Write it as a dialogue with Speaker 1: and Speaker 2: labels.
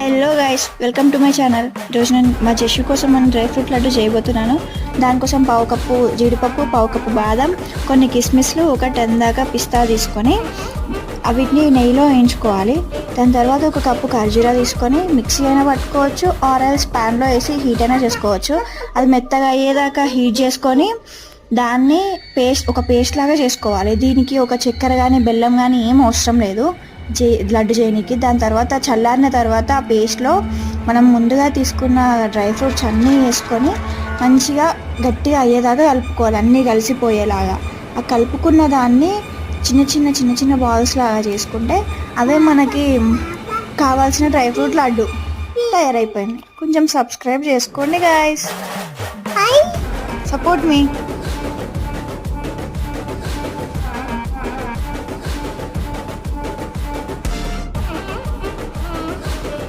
Speaker 1: Hello guys, welcome to my channel. ఈరోజు నేను మా జస్సు కోసం నేను డ్రై ఫ్రూట్ లడ్డు చేయబోతున్నాను. దానికోసం పావు కప్పు జీడిపప్పు, పావు కప్పు బాదం, కొన్ని కిస్మిస్లు, ఒక 10 దాకా పిస్తా తీసుకొని వీటిని నెయ్యిలో వేయించుకోవాలి. దాని తర్వాత ఒక కప్పు ఖర్జూరా తీసుకొని మిక్సీ అయినా పట్టుకోవచ్చు, ఆరెల్స్ ప్యాన్లో వేసి హీట్ అయినా చేసుకోవచ్చు. అది మెత్తగా అయ్యేదాకా హీట్ చేసుకొని దాన్ని ఒక పేస్ట్ లాగా చేసుకోవాలి. దీనికి ఒక చక్కెర కానీ బెల్లం కానీ ఏం అవసరం లేదు లడ్డు చేయడానికి. దాని తర్వాత చల్లారిన తర్వాత ఆ పేస్ట్లో మనం ముందుగా తీసుకున్న డ్రై ఫ్రూట్స్ అన్నీ వేసుకొని మంచిగా గట్టిగా అయ్యేదాకా కలుపుకోవాలి, అన్నీ కలిసిపోయేలాగా. ఆ కలుపుకున్న దాన్ని చిన్న చిన్న బాల్స్ లాగా చేసుకుంటే అవే మనకి కావాల్సిన డ్రై ఫ్రూట్ లడ్డు తయారైపోయింది. కొంచెం సబ్స్క్రైబ్ చేసుకోండి గాయస్, సపోర్ట్ మీ.